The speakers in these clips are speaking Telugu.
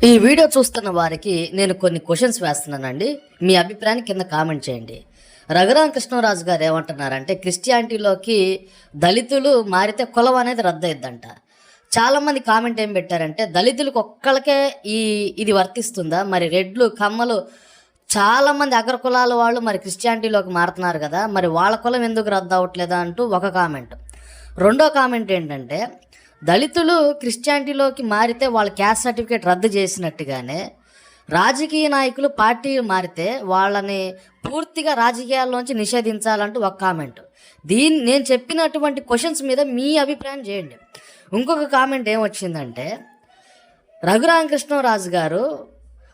ఈ వీడియో చూస్తున్న వారికి నేను కొన్ని క్వశ్చన్స్ వేస్తున్నానండి. మీ అభిప్రాయాన్ని కింద కామెంట్ చేయండి. రఘురామకృష్ణరాజు గారు ఏమంటున్నారంటే, క్రిస్టియానిటీలోకి దళితులు మారితే కులం అనేది రద్దయిద్దంట. చాలామంది కామెంట్ ఏం పెట్టారంటే, దళితులకు ఒక్కళ్ళకే ఇది వర్తిస్తుందా? మరి రెడ్లు, కమ్మలు చాలామంది అగ్రకులాల వాళ్ళు మరి క్రిస్టియానిటీలోకి మారుతున్నారు కదా, మరి వాళ్ళ కులం ఎందుకు రద్దు అవ్వట్లేదా అంటూ ఒక కామెంట్. రెండో కామెంట్ ఏంటంటే, దళితులు క్రిస్టియానిటీలోకి మారితే వాళ్ళ క్యాస్ట్ సర్టిఫికేట్ రద్దు చేసినట్టుగానే రాజకీయ నాయకులు పార్టీలు మారితే వాళ్ళని పూర్తిగా రాజకీయాల్లోంచి నిషేధించాలంటూ ఒక కామెంట్. నేను చెప్పినటువంటి క్వశ్చన్స్ మీద మీ అభిప్రాయం చేయండి. ఇంకొక కామెంట్ ఏమొచ్చిందంటే, రఘురామకృష్ణరాజు గారు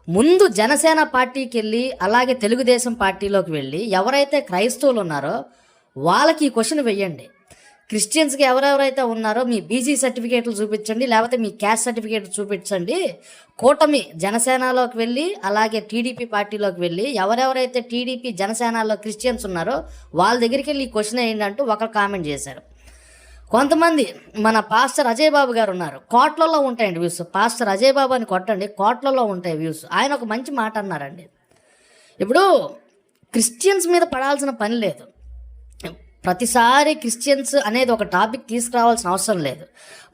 ముందు జనసేన పార్టీకి వెళ్ళి అలాగే తెలుగుదేశం పార్టీలోకి వెళ్ళి ఎవరైతే క్రైస్తవులు ఉన్నారో వాళ్ళకి ఈ క్వశ్చన్ వెయ్యండి. క్రిస్టియన్స్కి ఎవరెవరైతే ఉన్నారో మీ బీసీ సర్టిఫికేట్లు చూపించండి, లేకపోతే మీ క్యాస్ట్ సర్టిఫికేట్ చూపించండి. కూటమి జనసేనలోకి వెళ్ళి అలాగే టీడీపీ పార్టీలోకి వెళ్ళి ఎవరెవరైతే టీడీపీ జనసేనలో క్రిస్టియన్స్ ఉన్నారో వాళ్ళ దగ్గరికి వెళ్ళి ఈ క్వశ్చన్ ఏంటంటూ ఒకరు కామెంట్ చేశారు. కొంతమంది మన పాస్టర్ అజయ్ బాబు గారు ఉన్నారు, కోట్లలో ఉంటాయండి వ్యూస్. పాస్టర్ అజయ్ బాబు అని కొట్టండి, కోట్లలో ఉంటాయి వ్యూస్. ఆయన ఒక మంచి మాట అన్నారండి. ఇప్పుడు క్రిస్టియన్స్ మీద పడాల్సిన పని లేదు, ప్రతిసారి క్రిస్టియన్స్ అనేది ఒక టాపిక్ తీసుకురావాల్సిన అవసరం లేదు.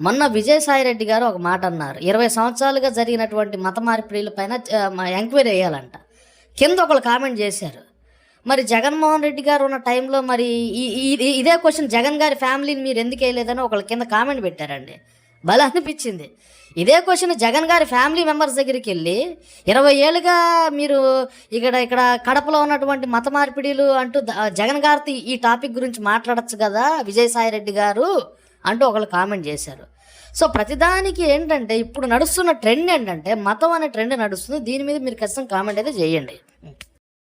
మొన్న విజయసాయిరెడ్డి గారు ఒక మాట అన్నారు, 20 సంవత్సరాలుగా జరిగినటువంటి మత మార్పిడిల పైన ఎంక్వైరీ వేయాలంట. కింద ఒకళ్ళు కామెంట్ చేశారు. మరి జగన్మోహన్ రెడ్డి గారు ఉన్న టైంలో మరి ఇదే క్వశ్చన్ జగన్ గారి ఫ్యామిలీని మీరు ఎందుకు వేయలేదని ఒకళ్ళు కింద కామెంట్ పెట్టారండి. భలే అనిపించింది. ఇదే క్వశ్చన్ జగన్ గారి ఫ్యామిలీ మెంబర్స్ దగ్గరికి వెళ్ళి 20 ఏళ్ళుగా మీరు ఇక్కడ కడపలో ఉన్నటువంటి మత మార్పిడిలు అంటూ జగన్ గారితో ఈ టాపిక్ గురించి మాట్లాడచ్చు కదా విజయసాయిరెడ్డి గారు అంటూ ఒకళ్ళు కామెంట్ చేశారు. సో ప్రతిదానికి ఏంటంటే ఇప్పుడు నడుస్తున్న ట్రెండ్ ఏంటంటే మతం అనే ట్రెండ్ నడుస్తుంది. దీని మీద మీరు ఖచ్చితంగా కామెంట్ అయితే చేయండి.